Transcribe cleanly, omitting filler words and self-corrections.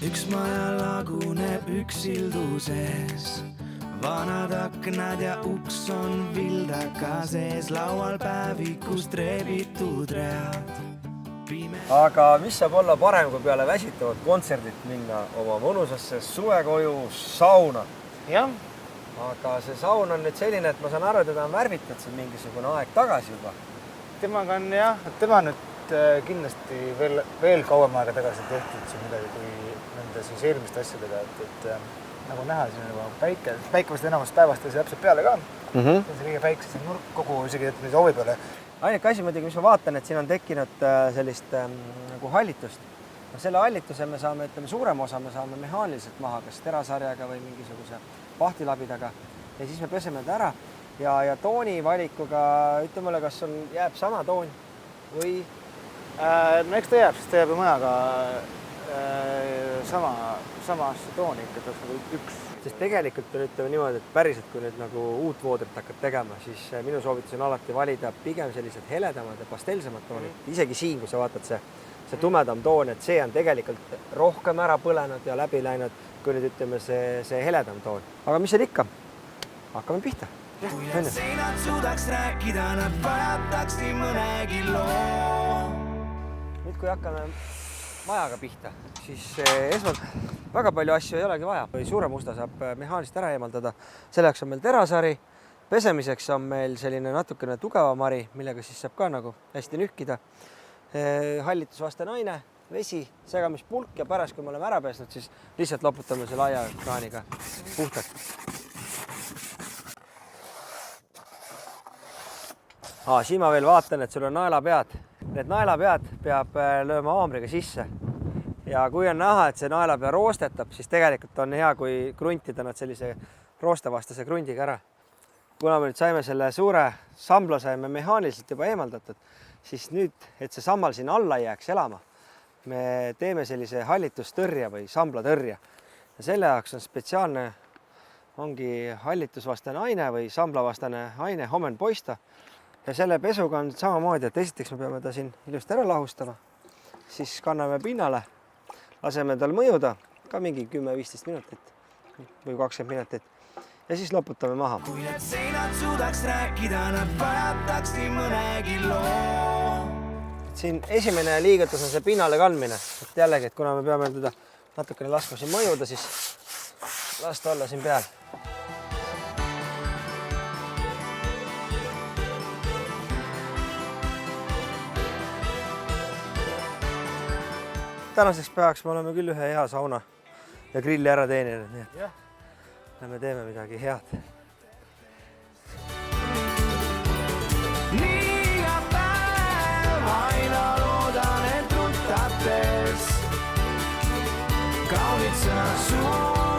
Üks maja laguneb üksilduses, vanad aknad ja uks on vildaka sees, laual päevikust reebitud read. Aga mis saab olla parem, kui peale väsitavat kontserdit minna oma mõnusasse suvekoju sauna? Jah. Aga see saun on nüüd selline, et ma saan aru, teda on värvitud siin mingisugune aeg tagasi juba. Temaga on jah, tema nüüd kindlasti veel kauem aega tagasi tehtud siin midagi kui nende siis eelmiste asjadega, et nagu näha, siin on juba päike vast enamast päevast ja see täpselt peale ka. See on see kõige päiksesem nurk kogu isegi nüüd hoovi peale. Ainuke asi muidugi, mis ma vaatan, et siin on tekkinud sellist nagu hallitust. Selle hallituse me saame, ütleme, suurem osa me saame mehaaniliselt maha, kas terasarjaga või mingisuguse pahtilabidaga ja siis me peseme ta ära ja tooni valikuga, ütle mulle, kas sul jääb sama toon või? No eks ta jääb, sest ta jääb ju majaga sama tooni ikka, et nagu üks. Sest tegelikult on ütleme niimoodi, et päriselt, kui nüüd nagu uut voodrit hakkad tegema, siis minu soovitus on alati valida pigem sellised heledamad ja pastelsemad toonid. Isegi siin, kui sa vaatad see tumedam toon, et see on tegelikult rohkem ära põlenud ja läbi läinud, kui nüüd ütleme see heledam toon. Aga mis seal ikka? Hakkame pihta. Kui need seinad suudaks rääkida, nad pajataksid mõnegi loo. Nüüd, kui hakkame majaga pihta, siis esmalt väga palju asju ei olegi vaja. Suure musta saab mehaanist ära eemaldada. Selleks on meil terasari. Pesemiseks on meil selline natukene tugeva mari, millega siis saab ka nagu hästi nühkida. Hallitusvastane aine, vesi, segamispulk ja pärast, kui me oleme ära pesnud, siis lihtsalt loputame selle aia kraaniga puhtalt. Siin ma veel vaatan, et sul on naelapead. Need naelapead peab lööma haamriga sisse. Ja kui on näha, et see naelapea roostetab, siis tegelikult on hea, kui kruntida nad sellise roostevastase krundiga ära. Kuna me nüüd saime selle suure sambla saime mehaaniliselt juba eemaldatud, siis nüüd, et see sammal siin alla jääks elama, me teeme sellise hallitustõrje või samblatõrje. Ja selle jaoks on spetsiaalne, ongi hallitusvastane aine või samblavastane aine Homen Poista. Ja selle pesuga on samamoodi, et esiteks me peame ta siin ilusti ära lahustama, siis kanname pinnale, laseme tal mõjuda ka mingi 10-15 minutit või 20 minutit ja siis loputame maha. Kui need seinad suudaks rääkida, nad pajataksid mõnegi loo. Siin esimene liigutus on see pinnale kandmine. Et jällegi, et kuna me peame teda natukene laskma siin mõjuda, siis lasta olla siin peal. Tänaseks päevaks me oleme küll ühe hea sauna ja grilli ära teeninud, nii et me teeme midagi head. Nii ja päev, aina loodan, et rutates kaunid sõnad suur.